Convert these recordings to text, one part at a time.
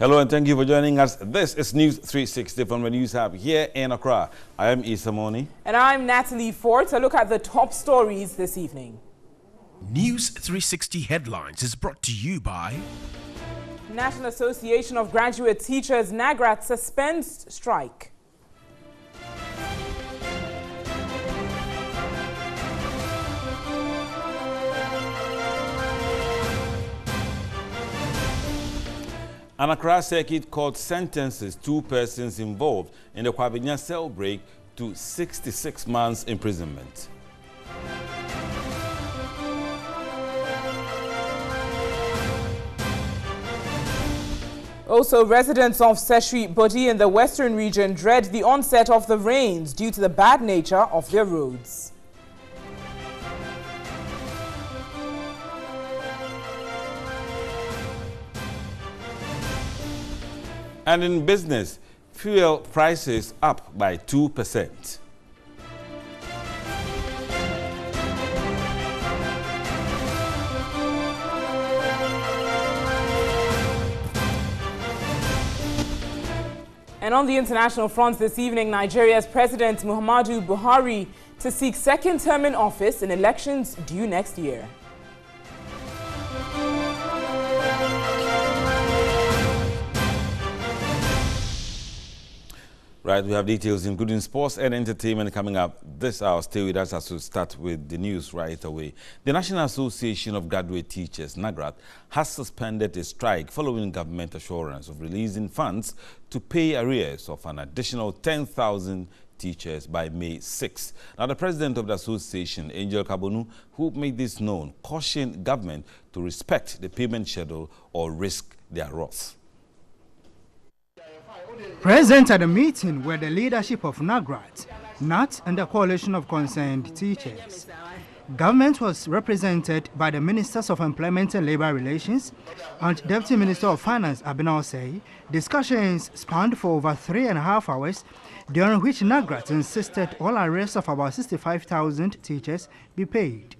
Hello and thank you for joining us. This is News 360 from the News Hub here in Accra. I am Issa Moni. And I'm Natalie Ford. A look at the top stories this evening. News 360 Headlines is brought to you by National Association of Graduate Teachers, NAGRAT, suspends strike. An Accra Circuit Court sentences 2 persons involved in the Kwabena cell break to 66 months imprisonment. Also, residents of Seshri Bodi in the western region dread the onset of the rains due to the bad nature of their roads. And in business, fuel prices up by 2%. And on the international front this evening, Nigeria's President Muhammadu Buhari to seek second term in office in elections due next year. Right, we have details including sports and entertainment coming up this hour. Stay with us as we start with the news right away. The National Association of Graduate Teachers, NAGRAT, has suspended a strike following government assurance of releasing funds to pay arrears of an additional 10,000 teachers by May 6. Now, the president of the association, Angel Kabonu, who made this known, cautioned government to respect the payment schedule or risk their wrath. Present at the meeting were the leadership of NAGRAT, NAT, and the coalition of concerned teachers. Government was represented by the Ministers of Employment and Labour Relations and Deputy Minister of Finance, Abena Osei. Discussions spanned for over 3.5 hours, during which NAGRAT insisted all arrears of about 65,000 teachers be paid.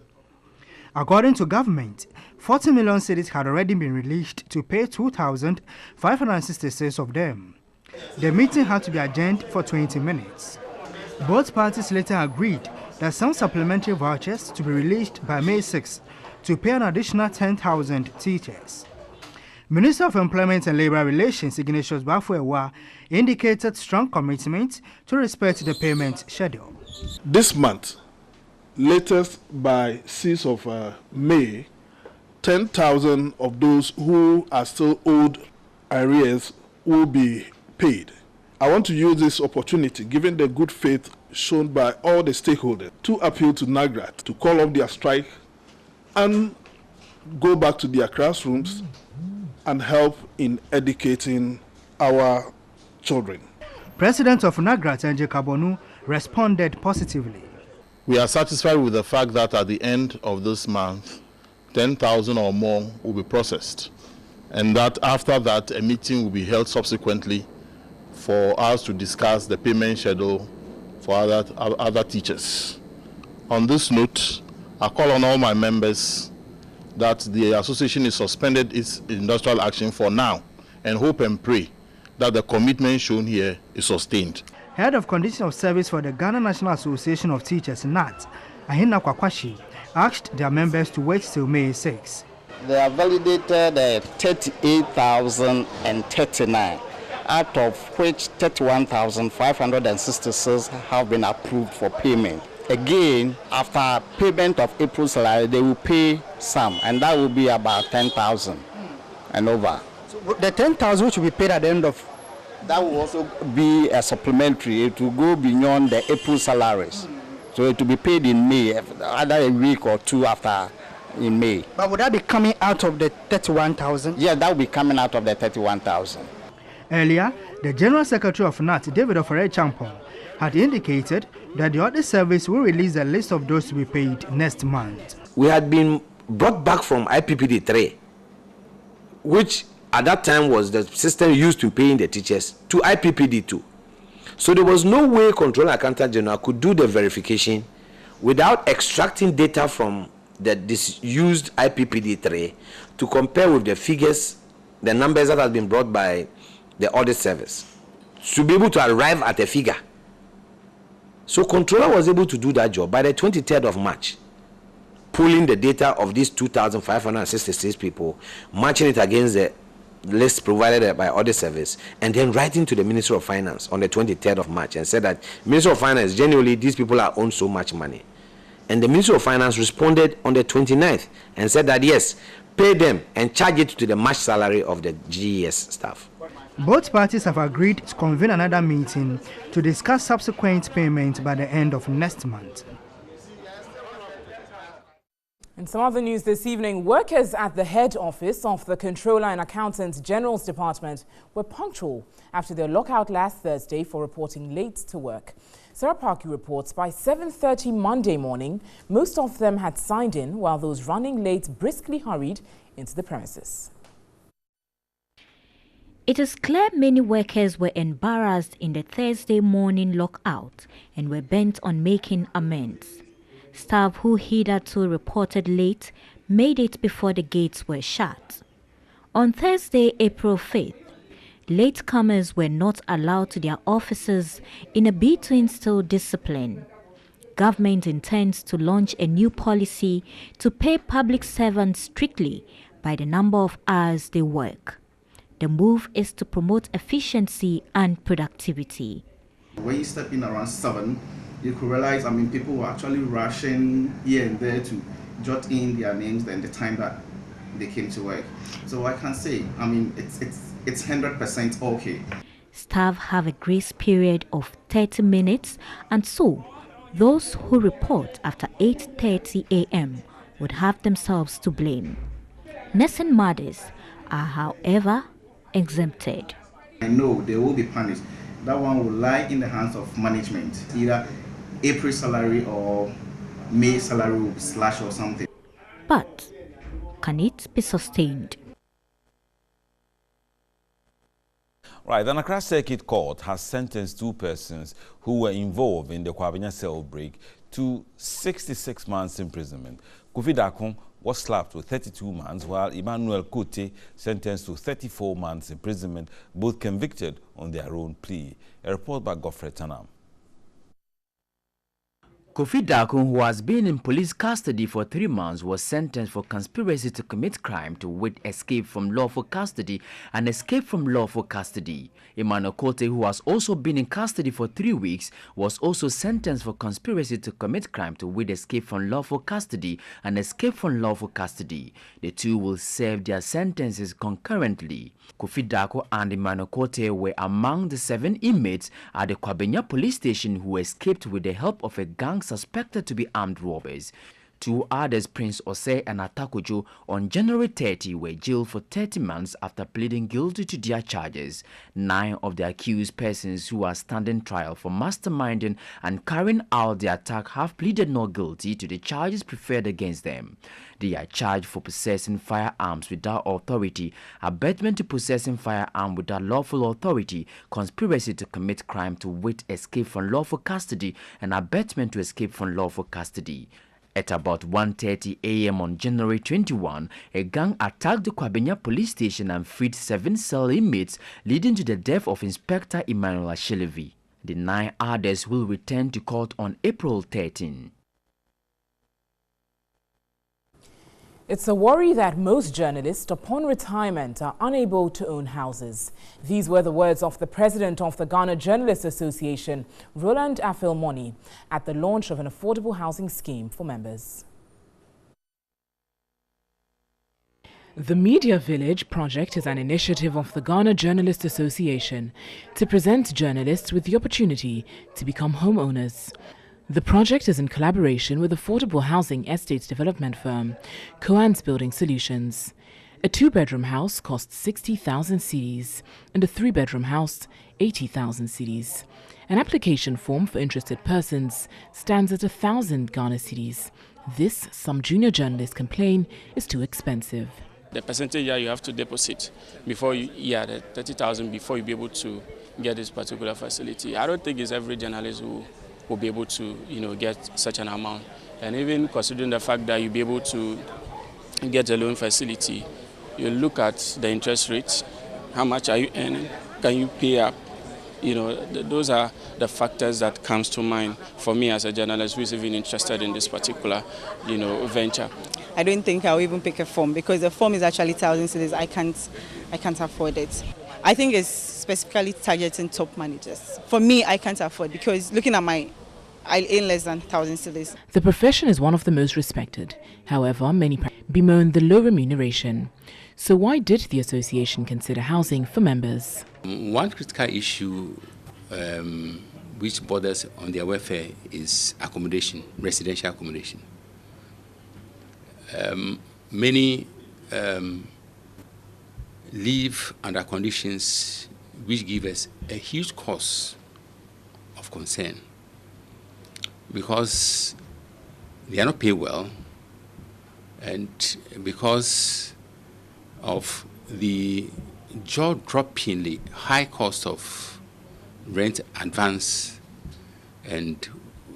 According to government, 40 million cedis had already been released to pay 2,566 of them. The meeting had to be adjourned for 20 minutes. Both parties later agreed that some supplementary vouchers to be released by May 6 to pay an additional 10,000 teachers. Minister of Employment and Labour Relations Ignatius Bafuewa indicated strong commitment to respect the payment schedule. This month, latest by 6th of May, 10,000 of those who are still owed arrears will be paid. I want to use this opportunity, given the good faith shown by all the stakeholders, to appeal to NAGRAT to call off their strike and go back to their classrooms and help in educating our children. President of NAGRAT, Angel Kabonu, responded positively. We are satisfied with the fact that at the end of this month, 10,000 or more will be processed, and that after that, a meeting will be held subsequently for us to discuss the payment schedule for other teachers. On this note, I call on all my members that the association is suspended its industrial action for now and hope and pray that the commitment shown here is sustained. Head of Condition of Service for the Ghana National Association of Teachers, NAT, Ahina Kwakwashi, asked their members to wait till May 6. They have validated 38,039. Out of which 31,566 have been approved for payment. Again, after payment of April salary, they will pay some, and that will be about 10,000 and over. So the 10,000 which will be paid at the end of... That will also be a supplementary. It will go beyond the April salaries. So it will be paid in May, either a week or two after in May. But would that be coming out of the 31,000? Yeah, that will be coming out of the 31,000. Earlier, the General Secretary of NAT, David Ofere Champon, had indicated that the audit service will release a list of those to be paid next month. We had been brought back from IPPD 3, which at that time was the system used to paying the teachers, to IPPD 2. So there was no way Controller Accountant General could do the verification without extracting data from the disused IPPD 3 to compare with the figures the numbers that have been brought by the audit service to be able to arrive at a figure. So controller was able to do that job by the 23rd of March, pulling the data of these 2,566 people, matching it against the list provided by audit service, and then writing to the Ministry of Finance on the 23rd of March and said that Ministry of Finance, generally these people are owed so much money. And the Ministry of Finance responded on the 29th and said that yes, pay them and charge it to the March salary of the GES staff. Both parties have agreed to convene another meeting to discuss subsequent payment by the end of next month. In some other news this evening, workers at the head office of the Controller and Accountant General's Department were punctual after their lockout last Thursday for reporting late to work. Sarah Parky reports by 7:30 Monday morning, most of them had signed in, while those running late briskly hurried into the premises. It is clear many workers were embarrassed in the Thursday morning lockout and were bent on making amends. Staff who hitherto reported late made it before the gates were shut. On Thursday, April 5th, latecomers were not allowed to their offices in a bid to instill discipline. Government intends to launch a new policy to pay public servants strictly by the number of hours they work. The move is to promote efficiency and productivity. When you step in around 7, you could realize, people were actually rushing here and there to jot in their names and the time that they came to work. So I can say, it's 100% okay. Staff have a grace period of 30 minutes, and so those who report after 8:30 a.m. would have themselves to blame. Nursing mothers are, however, exempted. I know they will be punished. That one will lie in the hands of management. Either April salary or May salary will be slashed or something. But can it be sustained? Right, the Accra Circuit Court has sentenced 2 persons who were involved in the Kwabena cell break to 66 months imprisonment. Kofi Dakun was slapped with 32 months, while Emmanuel Kote sentenced to 34 months imprisonment, both convicted on their own plea. A report by Godfrey Tanam. Kofi Dakun, who has been in police custody for 3 months, was sentenced for conspiracy to commit crime, to wit escape from lawful custody and escape from lawful custody. Emmanuel Kote, who has also been in custody for 3 weeks, was also sentenced for conspiracy to commit crime, to wit escape from lawful custody and escape from lawful custody. The two will serve their sentences concurrently. Kofi Dakun and Emmanuel Kote were among the 7 inmates at the Kwabena police station who escaped with the help of a gang suspected to be armed robbers. 2 others, Prince Osei and Atakojo, on January 30 were jailed for 30 months after pleading guilty to their charges. 9 of the accused persons who are standing trial for masterminding and carrying out the attack have pleaded not guilty to the charges preferred against them. They are charged for possessing firearms without authority, abetment to possessing firearm without lawful authority, conspiracy to commit crime, to wit escape from lawful custody, and abetment to escape from lawful custody. At about 1:30 a.m. on January 21, a gang attacked the Kwabena police station and freed 7 cell inmates, leading to the death of Inspector Emmanuel Ashelevi. The 9 others will return to court on April 13. It's a worry that most journalists upon retirement are unable to own houses. These were the words of the president of the Ghana Journalists Association, Roland Afil-Moni, at the launch of an affordable housing scheme for members. The Media Village project is an initiative of the Ghana Journalists Association to present journalists with the opportunity to become homeowners. The project is in collaboration with affordable housing estates development firm Coans Building Solutions. A 2-bedroom house costs 60,000 cedis and a 3-bedroom house 80,000 cedis. An application form for interested persons stands at 1,000 Ghana cedis. This, some junior journalists complain, is too expensive. The percentage you have to deposit before the 30,000 before you be able to get this particular facility. I don't think it's every journalist who will be able to, get such an amount. And even considering the fact that you'll be able to get a loan facility You look at the interest rates. How much are you earning? Can you pay up? You know, those are the factors that comes to mind for me as a journalist who is even interested in this particular, you know, venture. I don't think I'll even pick a firm because the firm is actually 1,000 cedis. I can't afford it. I think it's specifically targeting top managers. For me, I can't afford because looking at I earn less than 1,000 cedis. The profession is one of the most respected. However, many bemoan the low remuneration. So why did the association consider housing for members? One critical issue which borders on their welfare is accommodation, residential accommodation. Many live under conditions which give us a huge cause of concern because they are not paid well and because of the jaw-droppingly high cost of rent advance and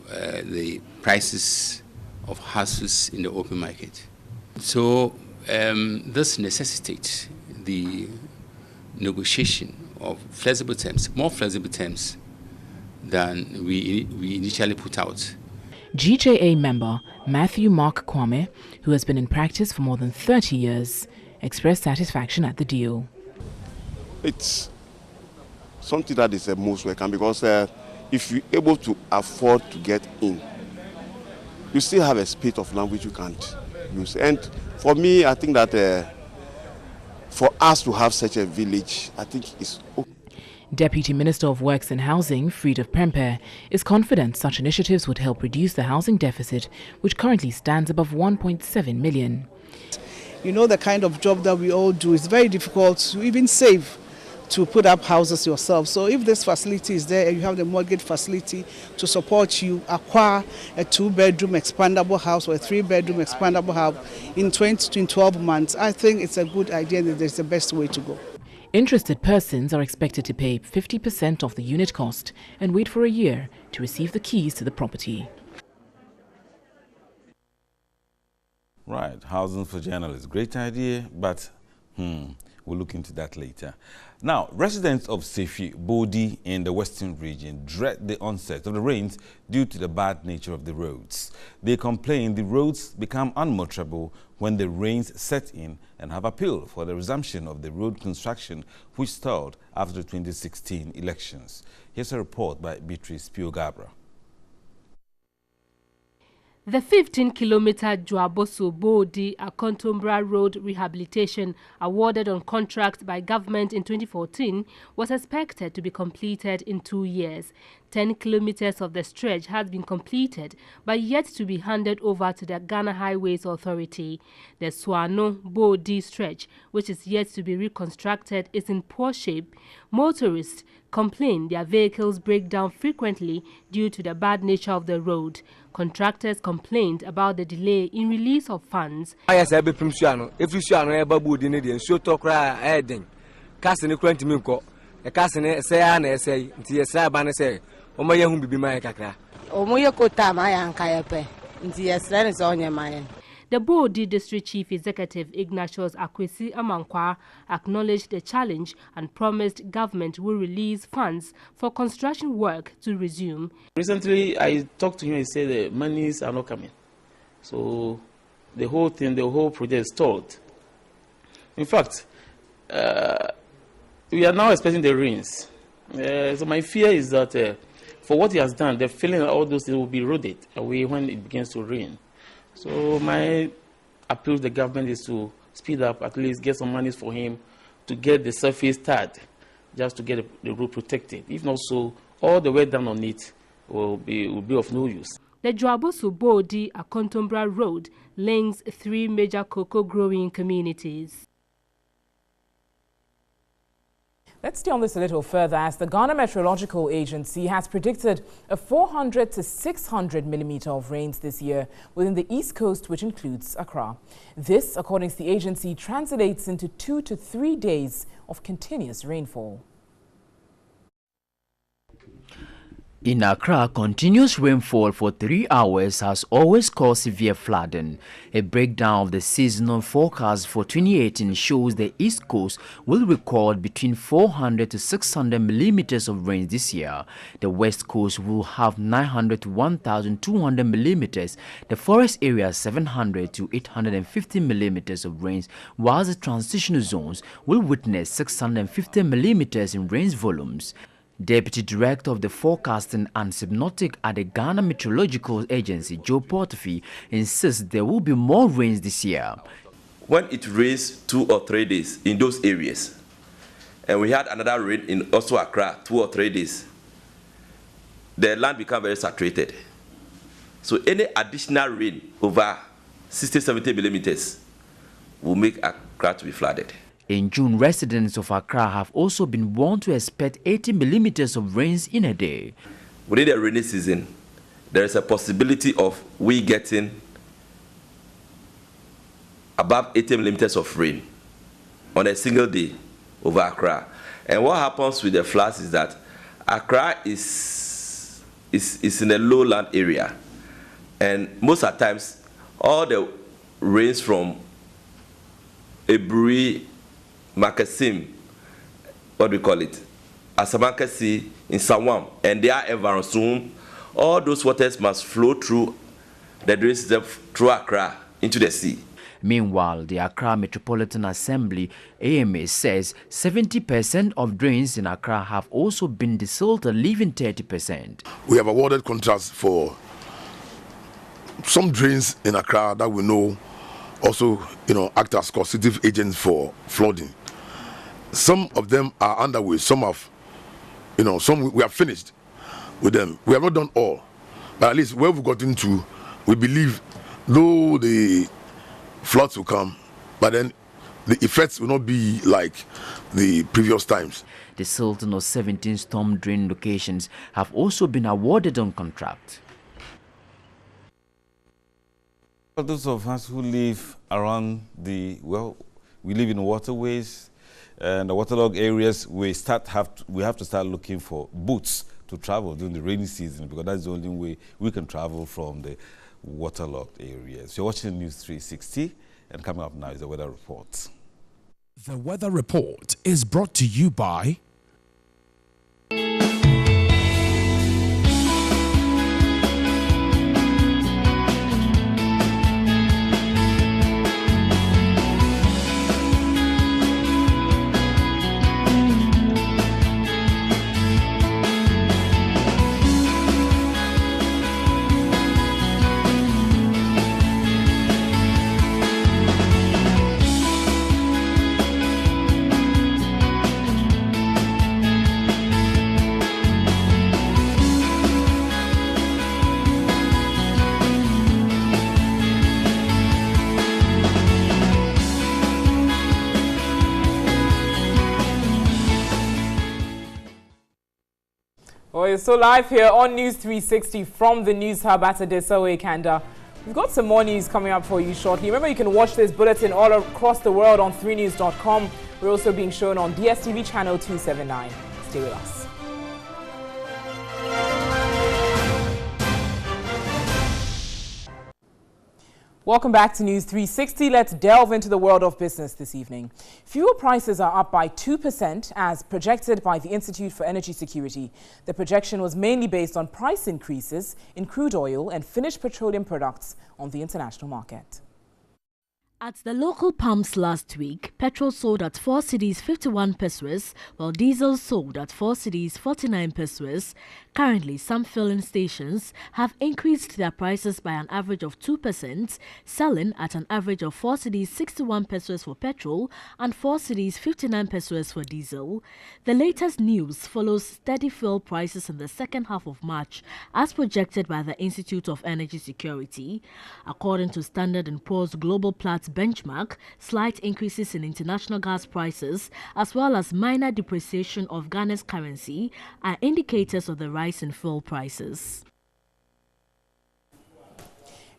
the prices of houses in the open market. So this necessitates the negotiation of flexible terms, more flexible terms than we initially put out. GJA member Matthew Mark Kwame, who has been in practice for more than 30 years, expressed satisfaction at the deal. It's something that is most welcome because if you're able to afford to get in, you still have a space of land which you can't use. And for me, I think that for us to have such a village, I think it's okay. Deputy Minister of Works and Housing, Frida Prempeh, is confident such initiatives would help reduce the housing deficit, which currently stands above 1.7 million. You know, the kind of job that we all do, it's very difficult to even save to put up houses yourself. So if this facility is there, you have the mortgage facility to support you acquire a 2-bedroom expandable house or a 3-bedroom expandable house in 12 months, I think it's a good idea that it's the best way to go. Interested persons are expected to pay 50% of the unit cost and wait for a year to receive the keys to the property. Right, housing for journalists. Great idea, but we'll look into that later. Now, residents of Sefi, Bodi in the western region dread the onset of the rains due to the bad nature of the roads. They complain the roads become unmotorable when the rains set in and have appealed for the resumption of the road construction which stalled after the 2016 elections. Here's a report by Beatrice Pio-Gabra. The 15-kilometer Dwaboso-Bodi Akontombra Road rehabilitation awarded on contract by government in 2014 was expected to be completed in 2 years. 10 kilometers of the stretch has been completed but yet to be handed over to the Ghana Highways Authority. The Swano-Bodi stretch, which is yet to be reconstructed, is in poor shape. Motorists complain their vehicles break down frequently due to the bad nature of the road. Contractors complained about the delay in release of funds. The Bodi District Chief Executive Ignatius Akwesi Amankwa acknowledged the challenge and promised government will release funds for construction work to resume. Recently, I talked to him and he said the monies are not coming. So the whole project is stalled. In fact, we are now expecting the rains. So my fear is that for what he has done, the feeling that all those things will be eroded away when it begins to rain. So my appeal to the government is to speed up, at least get some monies for him to get the surface tarred, just to get the road protected. If not so, all the work done on it will be of no use. The Dwaboso-Bodi Akontombra Road links 3 major cocoa growing communities. Let's stay on this a little further as the Ghana Meteorological Agency has predicted a 400 to 600 millimeter of rains this year within the East Coast, which includes Accra. This, according to the agency, translates into 2 to 3 days of continuous rainfall. In Accra, continuous rainfall for 3 hours has always caused severe flooding. A breakdown of the seasonal forecast for 2018 shows the East Coast will record between 400 to 600 millimeters of rain this year. The West Coast will have 900 to 1,200 millimeters. The forest area 700 to 850 millimeters of rains, whilst the transitional zones will witness 650 millimeters in rain volumes. Deputy Director of the Forecasting and Synoptic at the Ghana Meteorological Agency, Joe Portofie, insists there will be more rains this year. When it rains 2 or 3 days in those areas, and we had another rain in also Accra 2 or 3 days, the land becomes very saturated. So any additional rain over 60-70 millimeters will make Accra to be flooded. In June, residents of Accra have also been warned to expect 80 millimeters of rains in a day. Within the rainy season, there is a possibility of we getting above 80 millimeters of rain on a single day over Accra. And what happens with the floods is that Accra is in a lowland area, and most of the times all the rains from Eburi, Makasim, what do we call it, Asamankasi, in Sawam, and their environs, all those waters must flow through the drainage system through Accra into the sea. Meanwhile, the Accra Metropolitan Assembly AMA says 70% of drains in Accra have also been desilted, leaving 30%. We have awarded contracts for some drains in Accra that we know also, act as causative agents for flooding. Some of them are underway. Some have, some we have finished with them. We have not done all, but at least where we've gotten to, we believe, though the floods will come, but then the effects will not be like the previous times. The Sultan of 17 storm drain locations have also been awarded on contract. For those of us who live around we live in waterways and the waterlogged areas, we have to start looking for boats to travel during the rainy season, because that's the only way we can travel from the waterlogged areas. You're watching News 360, and coming up now is the weather report. The weather report is brought to you by So live here on News 360 from the News Hub at Adesawe, Kanda. We've got some more news coming up for you shortly. Remember, you can watch this bulletin all across the world on 3news.com. We're also being shown on DSTV channel 279. Stay with us. Welcome back to News 360. Let's delve into the world of business this evening. Fuel prices are up by 2% as projected by the Institute for Energy Security. The projection was mainly based on price increases in crude oil and finished petroleum products on the international market. At the local pumps last week, petrol sold at 4 cedis 51 pesos, while diesel sold at 4 cedis 49 pesos. Currently, some filling stations have increased their prices by an average of 2%, selling at an average of 4 cedis 61 pesos for petrol and 4 cedis 59 pesos for diesel. The latest news follows steady fuel prices in the second half of March, as projected by the Institute of Energy Security. According to Standard & Poor's Global Platts benchmark, slight increases in international gas prices as well as minor depreciation of Ghana's currency are indicators of the rise in fuel prices.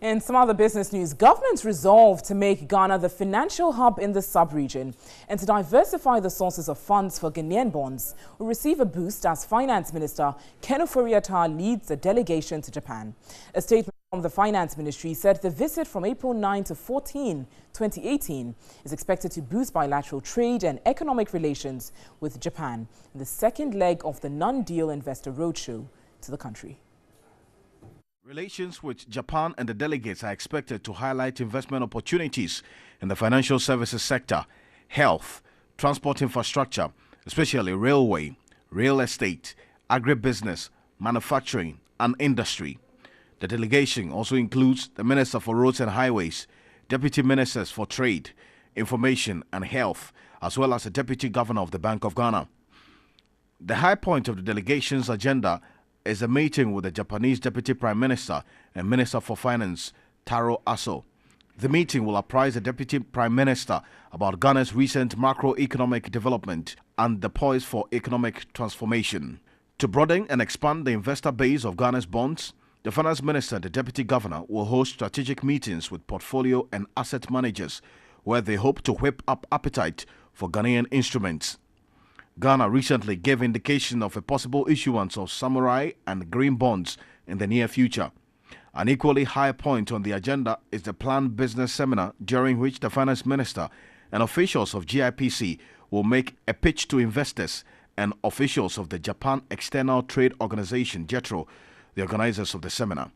In some other business news, government's resolved to make Ghana the financial hub in the sub-region and to diversify the sources of funds for Ghanaian bonds will receive a boost as Finance Minister Ken Ofori-Atta leads a delegation to Japan. A statement from the Finance Ministry said the visit from April 9 to 14, 2018 is expected to boost bilateral trade and economic relations with Japan in the second leg of the non-deal investor roadshow to the country. Relations with Japan and the delegates are expected to highlight investment opportunities in the financial services sector, health, transport infrastructure, especially railway, real estate, agribusiness, manufacturing, and industry. The delegation also includes the Minister for Roads and Highways, Deputy Ministers for Trade, Information and Health, as well as the Deputy Governor of the Bank of Ghana. The high point of the delegation's agenda is a meeting with the Japanese Deputy Prime Minister and Minister for Finance, Taro Aso. The meeting will apprise the Deputy Prime Minister about Ghana's recent macroeconomic development and the poise for economic transformation. To broaden and expand the investor base of Ghana's bonds, the Finance Minister and the Deputy Governor will host strategic meetings with portfolio and asset managers where they hope to whip up appetite for Ghanaian instruments. Ghana recently gave indication of a possible issuance of samurai and green bonds in the near future. An equally high point on the agenda is the planned business seminar during which the Finance Minister and officials of GIPC will make a pitch to investors and officials of the Japan External Trade Organization, JETRO, the organizers of the seminar.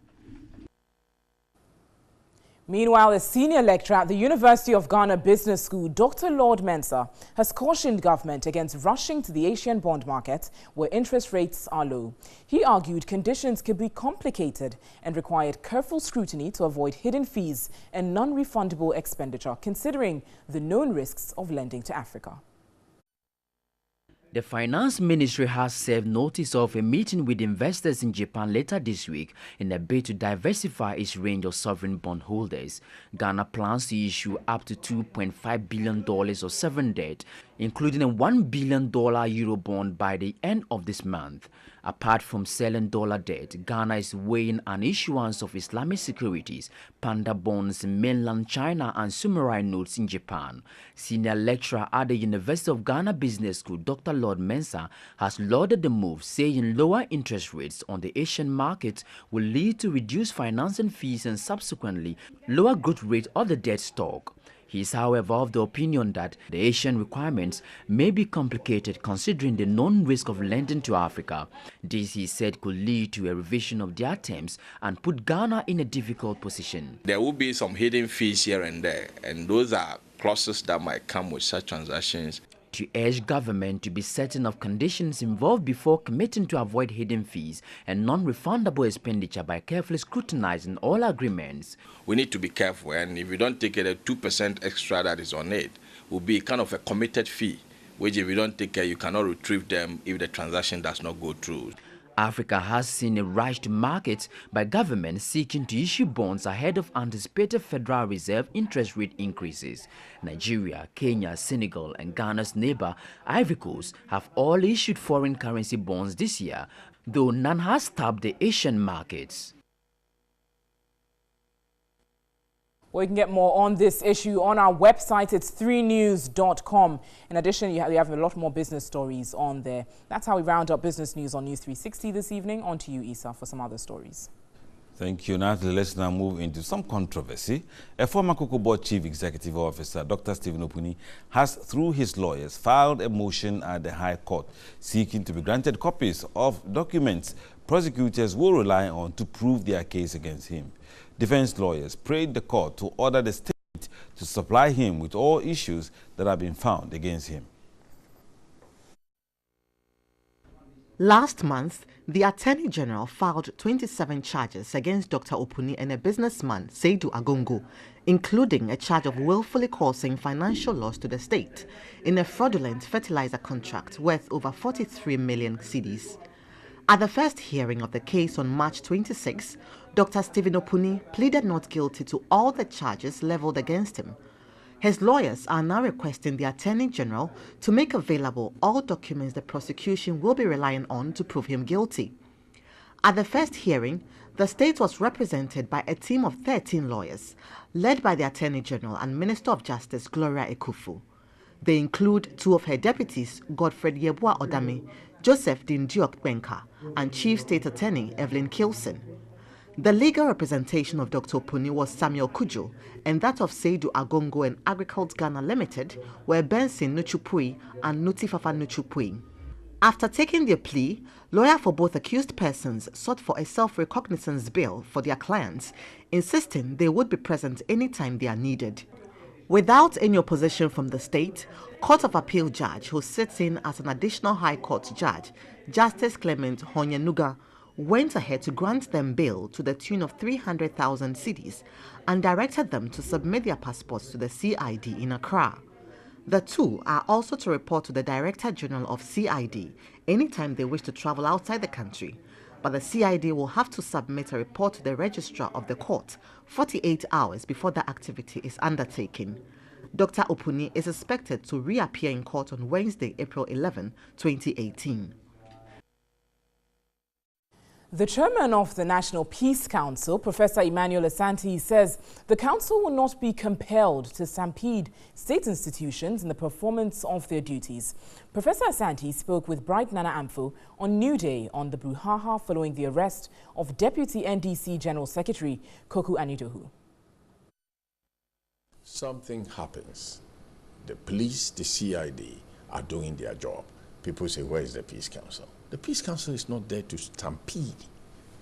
Meanwhile, a senior lecturer at the University of Ghana Business School, Dr. Lord Mensah, has cautioned government against rushing to the Asian bond market where interest rates are low. He argued conditions could be complicated and required careful scrutiny to avoid hidden fees and non-refundable expenditure, considering the known risks of lending to Africa. The Finance Ministry has served notice of a meeting with investors in Japan later this week in a bid to diversify its range of sovereign bond holders. Ghana plans to issue up to $2.5 billion of sovereign debt, including a $1 billion Euro bond by the end of this month. Apart from selling dollar debt, Ghana is weighing an issuance of Islamic securities, panda bonds in mainland China and samurai notes in Japan. Senior lecturer at the University of Ghana Business School, Dr. Lord Mensah, has lauded the move, saying lower interest rates on the Asian market will lead to reduced financing fees and subsequently lower growth rate of the debt stock. He is, however, of the opinion that the Asian requirements may be complicated considering the known risk of lending to Africa. This, he said, could lead to a revision of their terms and put Ghana in a difficult position. There will be some hidden fees here and there, and those are clauses that might come with such transactions. To urge government to be certain of conditions involved before committing to avoid hidden fees and non-refundable expenditure by carefully scrutinizing all agreements. We need to be careful, and if you don't take it, a 2% extra that is on it will be kind of a committed fee, which if you don't take care, you cannot retrieve them if the transaction does not go through. Africa has seen a rush to market by governments seeking to issue bonds ahead of anticipated Federal Reserve interest rate increases. Nigeria, Kenya, Senegal, and Ghana's neighbor, Ivory Coast, have all issued foreign currency bonds this year, though none has tapped the Asian markets. Well, you can get more on this issue on our website. It's 3news.com. In addition, we have a lot more business stories on there. That's how we round up business news on News 360 this evening. On to you, Issa, for some other stories. Thank you. Natalie, let's now move into some controversy. A former Cocoa Board Chief Executive Officer, Dr. Stephen Opuni, has, through his lawyers, filed a motion at the High Court seeking to be granted copies of documents prosecutors will rely on to prove their case against him. Defense lawyers prayed the court to order the state to supply him with all issues that have been found against him. Last month, the Attorney General filed 27 charges against Dr. Opuni and a businessman, Seydou Agongo, including a charge of willfully causing financial loss to the state in a fraudulent fertilizer contract worth over 43 million cedis. At the first hearing of the case on March 26, Dr. Stephen Opuni pleaded not guilty to all the charges leveled against him. His lawyers are now requesting the Attorney General to make available all documents the prosecution will be relying on to prove him guilty. At the first hearing, the state was represented by a team of 13 lawyers, led by the Attorney General and Minister of Justice Gloria Ekufu. They include two of her deputies, Godfred Yeboah Odame, Joseph Dindiok Benka, and Chief State Attorney Evelyn Kilson. The legal representation of Dr. Opuni was Samuel Kujo, and that of Seidu Agongo and Agricult Ghana Limited were Benson Nuchupui and Nutifafa Nuchupui. After taking their plea, lawyers for both accused persons sought for a self-recognizance bill for their clients, insisting they would be present anytime they are needed. Without any opposition from the state, Court of Appeal judge who sits in as an additional High Court judge, Justice Clement Honyanuga, went ahead to grant them bail to the tune of 300,000 cedis and directed them to submit their passports to the CID in Accra. The two are also to report to the Director General of CID anytime they wish to travel outside the country, but the CID will have to submit a report to the Registrar of the Court 48 hours before the activity is undertaken. Dr. Opuni is expected to reappear in court on Wednesday, April 11, 2018. The chairman of the National Peace Council, Professor Emmanuel Asante, says the council will not be compelled to stampede state institutions in the performance of their duties. Professor Asante spoke with Bright Nana Amfo on New Day on the brouhaha following the arrest of Deputy NDC General Secretary Koku Anidohu. Something happens. The police, the CID are doing their job. People say, where is the Peace Council? The Peace Council is not there to stampede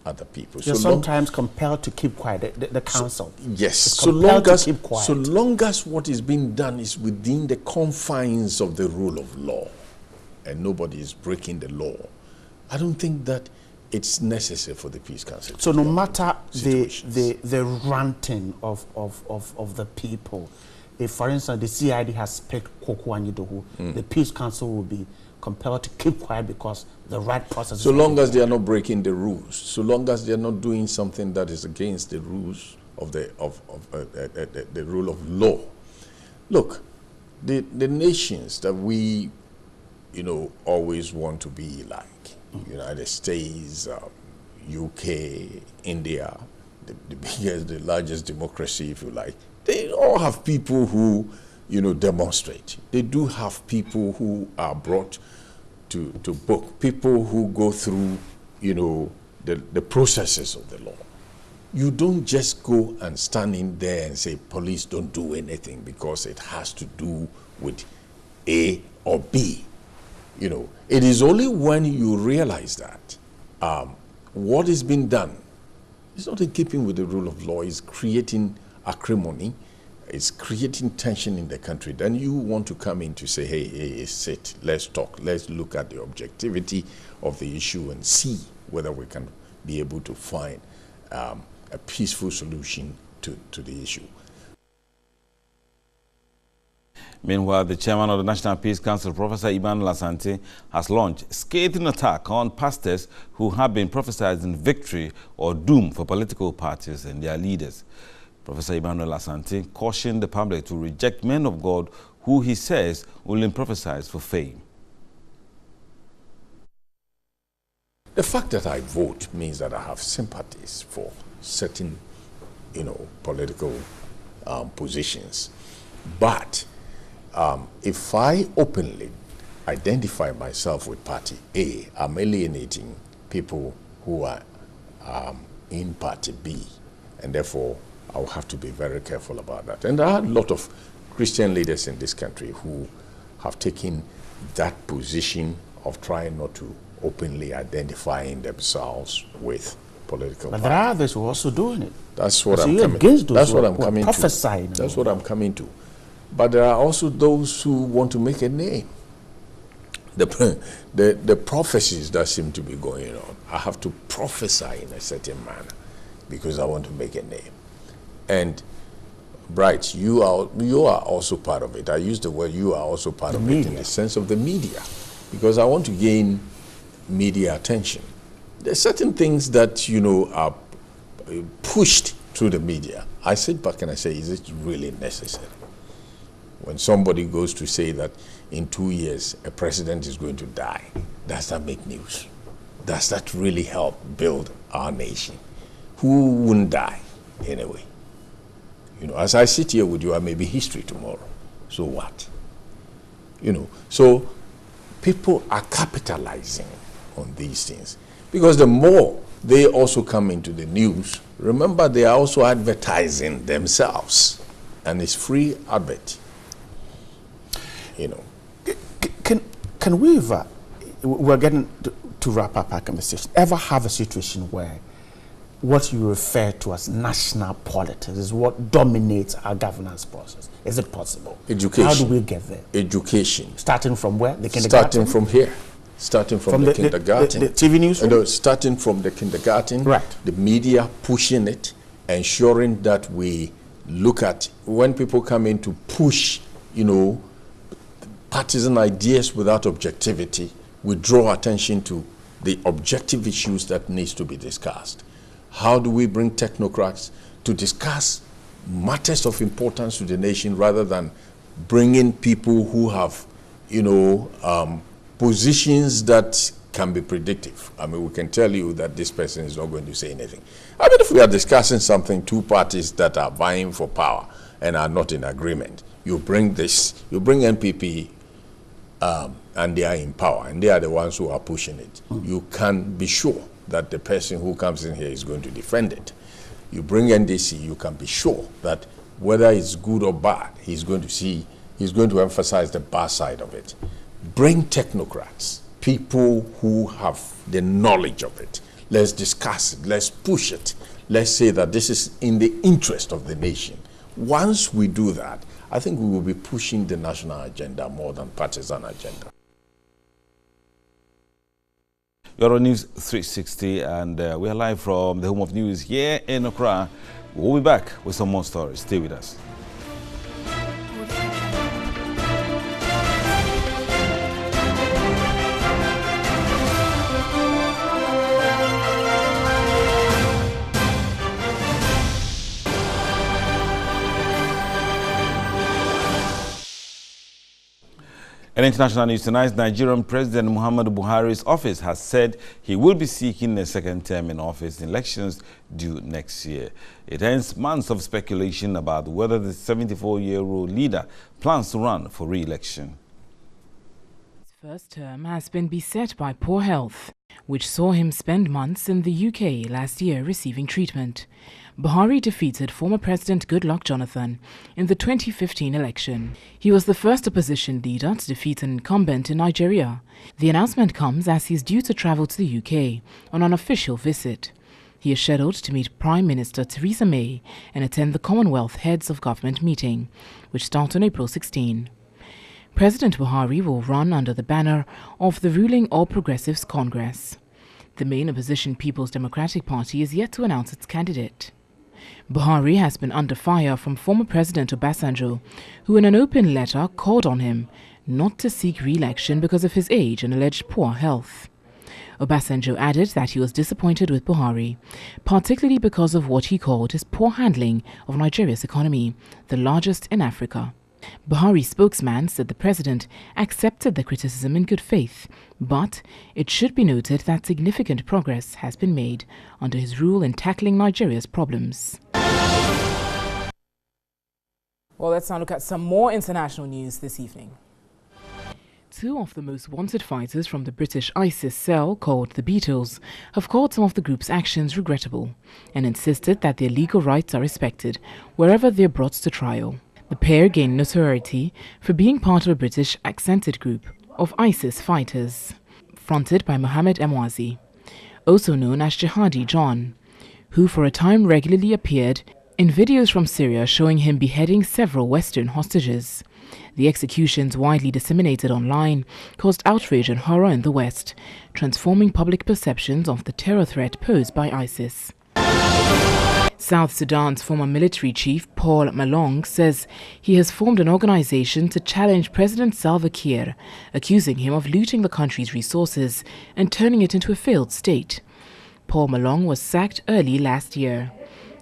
other people. You're sometimes compelled to keep quiet, the council. Yes, so long as what is being done is within the confines of the rule of law and nobody is breaking the law, I don't think that it's necessary for the Peace Council. So no matter the ranting of the people, if for instance the CID has picked Koku Anidohu, the Peace Council will be compelled to keep quiet because the right process. So long as they are not breaking the rules, so long as they are not doing something that is against the rules of the rule of law. Look, the nations that we, always want to be like, United States, UK, India, the biggest, the largest democracy, if you like, they all have people who, demonstrate. They do have people who are brought to book, people who go through, the processes of the law. You don't just go and stand in there and say, police don't do anything because it has to do with A or B. It is only when you realize that what is being done is not in keeping with the rule of law, it's creating acrimony, it's creating tension in the country, then you want to come in to say, hey, sit, let's talk, let's look at the objectivity of the issue and see whether we can be able to find a peaceful solution to the issue. Meanwhile, the chairman of the National Peace Council, Professor Emmanuel Asante, has launched a scathing attack on pastors who have been prophesizing victory or doom for political parties and their leaders. Professor Emmanuel Asante cautioned the public to reject men of God who he says only prophesize for fame. The fact that I vote means that I have sympathies for certain, political positions. But if I openly identify myself with party A, I'm alienating people who are in party B, and therefore I'll have to be very careful about that. And there are a lot of Christian leaders in this country who have taken that position of trying not to openly identifying themselves with political parties. But there are others who are also doing it. That's what I'm coming. That's what I'm coming to. That's what I'm coming to. But there are also those who want to make a name. The prophecies that seem to be going on, I have to prophesy in a certain manner because I want to make a name. And Bright, you are also part of it. I use the word you are also part of it in the sense of the media, because I want to gain media attention. There are certain things that, are pushed through the media. I sit back and I say, is it really necessary? When somebody goes to say that in 2 years a president is going to die, does that make news? does that really help build our nation? Who wouldn't die anyway? You know, as I sit here with you, I may be history tomorrow. So what? You know, so people are capitalizing on these things because the more they also come into the news, remember they are also advertising themselves, and it's free advert. You know, can we ever, we're getting to wrap up our conversation, ever have a situation where what you refer to as national politics is what dominates our governance process? Is it possible? Education. How do we get there? Education. Starting from where? The kindergarten? Starting from here. Starting from the kindergarten. The TV news? Starting from the kindergarten. Right. The media pushing it, ensuring that we look at when people come in to push, you know, partisan ideas without objectivity, we draw attention to the objective issues that needs to be discussed. How do we bring technocrats to discuss matters of importance to the nation rather than bringing people who have, you know, positions that can be predictive? I mean, we can tell you that this person is not going to say anything. I mean, if we are discussing something, two parties that are vying for power and are not in agreement, you bring this, you bring NPP, and they are in power, and they are the ones who are pushing it. You can be sure that the person who comes in here is going to defend it. You bring NDC, you can be sure that whether it's good or bad, he's going to emphasize the bad side of it. Bring technocrats, people who have the knowledge of it. Let's discuss it, let's push it. Let's say that this is in the interest of the nation. Once we do that, I think we will be pushing the national agenda more than partisan agenda. You're on News 360, and we are live from the home of news here in Accra. We'll be back with some more stories. Stay with us. In international news tonight, Nigerian President Muhammadu Buhari's office has said he will be seeking a second term in office in elections due next year. It ends months of speculation about whether the 74-year-old leader plans to run for re-election. His first term has been beset by poor health, which saw him spend months in the UK last year receiving treatment. Buhari defeated former President Goodluck Jonathan in the 2015 election. He was the first opposition leader to defeat an incumbent in Nigeria. The announcement comes as he is due to travel to the UK on an official visit. He is scheduled to meet Prime Minister Theresa May and attend the Commonwealth Heads of Government meeting, which starts on April 16. President Buhari will run under the banner of the ruling All Progressives Congress. The main opposition People's Democratic Party is yet to announce its candidate. Buhari has been under fire from former President Obasanjo, who in an open letter called on him not to seek re-election because of his age and alleged poor health. Obasanjo added that he was disappointed with Buhari, particularly because of what he called his poor handling of Nigeria's economy, the largest in Africa. Buhari's spokesman said the president accepted the criticism in good faith, but it should be noted that significant progress has been made under his rule in tackling Nigeria's problems. Well, let's now look at some more international news this evening. Two of the most wanted fighters from the British ISIS cell, called the Beatles, have called some of the group's actions regrettable and insisted that their legal rights are respected wherever they are brought to trial. The pair gained notoriety for being part of a British accented group of ISIS fighters, fronted by Mohammed Emwazi, also known as Jihadi John, who for a time regularly appeared in videos from Syria showing him beheading several Western hostages. The executions, widely disseminated online, caused outrage and horror in the West, transforming public perceptions of the terror threat posed by ISIS. South Sudan's former military chief, Paul Malong, says he has formed an organization to challenge President Salva Kiir, accusing him of looting the country's resources and turning it into a failed state. Paul Malong was sacked early last year,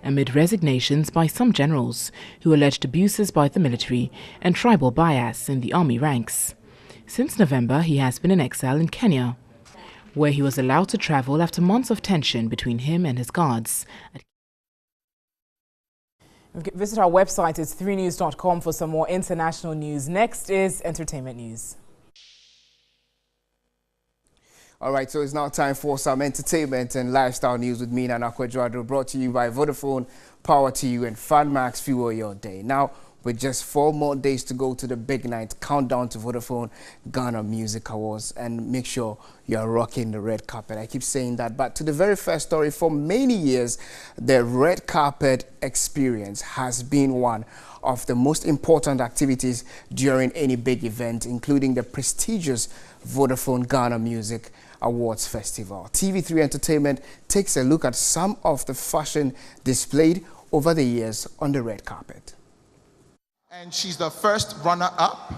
amid resignations by some generals who alleged abuses by the military and tribal bias in the army ranks. Since November, he has been in exile in Kenya. where he was allowed to travel after months of tension between him and his guards. Visit our website, it's 3news.com, for some more international news. Next is entertainment news. All right, so it's now time for some entertainment and lifestyle news with me, Nana Kwadwo, brought to you by Vodafone, Power to You, and FanMax, Fuel Your Day. Now, with just 4 more days to go to the big night, countdown to Vodafone Ghana Music Awards, and make sure you're rocking the red carpet. I keep saying that, but to the very first story, for many years, the red carpet experience has been one of the most important activities during any big event, including the prestigious Vodafone Ghana Music Awards Festival. TV3 Entertainment takes a look at some of the fashion displayed over the years on the red carpet. And she's the first runner-up,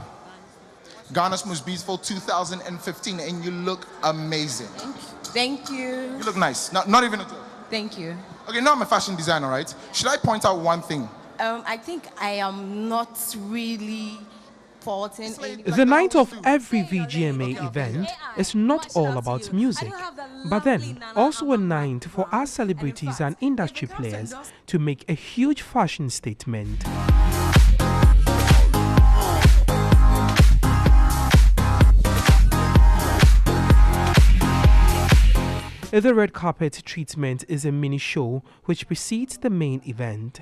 Ghana's Most Beautiful 2015, and you look amazing. Thank you. You look nice. Not even a joke. Thank you. Okay, now I'm a fashion designer, right? Should I point out one thing? I think I am not really faulting any. The night of every VGMA event is not all about music, but then also a night for our celebrities and industry players to make a huge fashion statement. The red carpet treatment is a mini show which precedes the main event.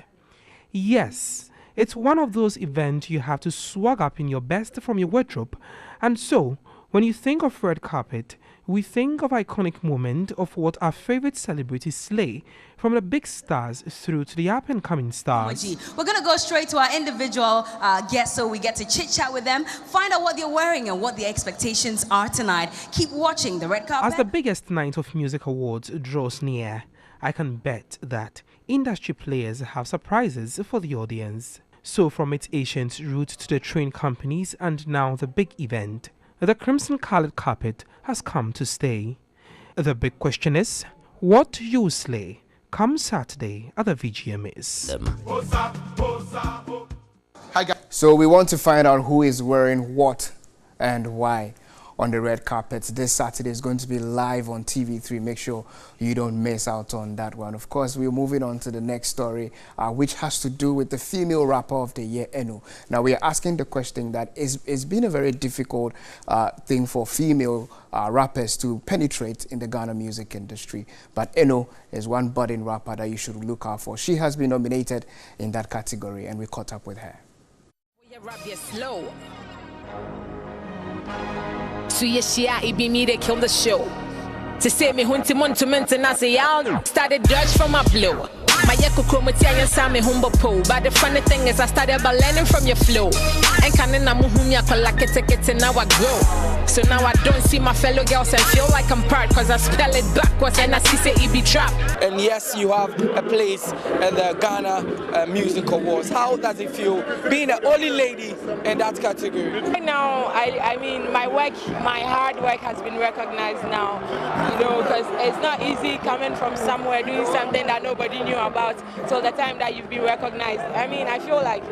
Yes, it's one of those events you have to swag up in your best from your wardrobe, and so when you think of red carpet, we think of iconic moment of what our favorite celebrities slay, from the big stars through to the up-and-coming stars. We're going to go straight to our individual guests so we get to chit-chat with them, find out what they're wearing and what the expectations are tonight. Keep watching the red carpet. As the biggest night of music awards draws near, I can bet that industry players have surprises for the audience. So from its ancient roots to the train companies and now the big event, the crimson-colored carpet has come to stay. The big question is, what do you slay come Saturday at the VGMAs? So we want to find out who is wearing what and why on the red carpet. This Saturday is going to be live on TV3. Make sure you don't miss out on that one. Of course, we're moving on to the next story, which has to do with the female rapper of the year, Eno. Now, we are asking the question that it's been a very difficult thing for female rappers to penetrate in the Ghana music industry. But Eno is one budding rapper that you should look out for. She has been nominated in that category, and we caught up with her. So yeah, it be me that killed the show. To say me hunty monument and I say y'all started dodge from my blow. My yako chromatia and Sammy humble po. But the funny thing is I started by learning from your flow. And canning a muhumia kolakete now I grow. So now I don't see my fellow girls and feel like I'm proud cause I spell it backwards and I see say it be trap. And yes, you have a place in the Ghana Music Awards. How does it feel being the only lady in that category? Right now, I mean, my hard work has been recognized now. You know, because it's not easy coming from somewhere doing something that nobody knew about till the time that you've been recognized. I mean, I feel like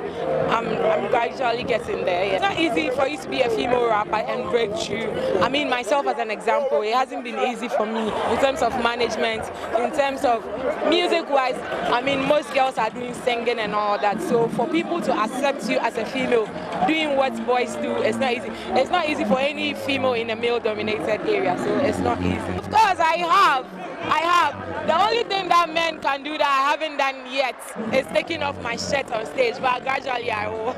I'm gradually getting there. Yeah. It's not easy for you to be a female rapper and break through. I mean, myself as an example, it hasn't been easy for me in terms of management, in terms of music-wise. I mean, most girls are doing singing and all that. So for people to accept you as a female doing what boys do, it's not easy. It's not easy for any female in a male-dominated area, so it's not easy. Of course, I have. The only thing that men can do that I haven't done yet is taking off my shirt on stage, but gradually I will.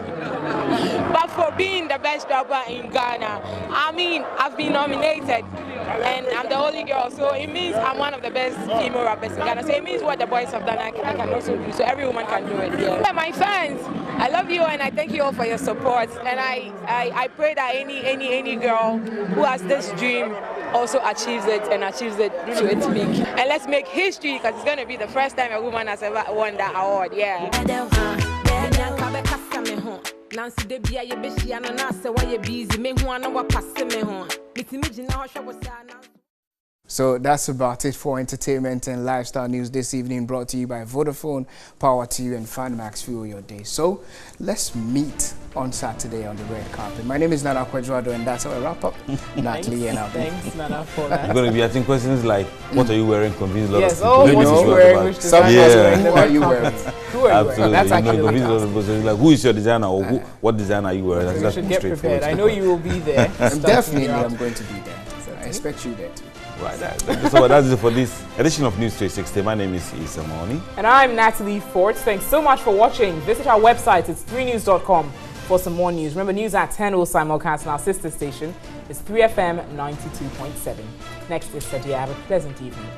But for being the best rapper in Ghana, I mean, I've been nominated and I'm the only girl, so it means I'm one of the best female rappers in Ghana. So it means what the boys have done, I can also do. So every woman can do it. Yeah. My fans, I love you and I thank you all for your support. And I pray that any girl who has this dream also achieves it and achieves it to its peak. And let's make history because it's going to be the first time a woman has ever won that award. Yeah. Nancy Debia, you be she and I say why you busy. Me who I know what pass me home. So that's about it for entertainment and lifestyle news this evening, brought to you by Vodafone, Power to You, and FanMax Fuel Your Day. So let's meet on Saturday on the red carpet. My name is Nana Kwadwo, and that's how I wrap up. Natalie and I'll Thanks, Nana, for that. You're going to be asking questions like, what are you wearing? Convince a lot yes, of people. What are you wearing? Which designer are you wearing? Who are you wearing? That's actually like, who is your designer, or what designer are you wearing? You should get prepared. I know you will be there. Definitely, I'm going to be there. So I expect you there too. Right, so that's it for this edition of News 360. My name is Isa Moni. And I'm Natalie Fort. Thanks so much for watching. Visit our website, it's 3news.com, for some more news. Remember, news at 10 will simulcast on our sister station. It's 3FM 92.7. Next is Sadia. Have a pleasant evening.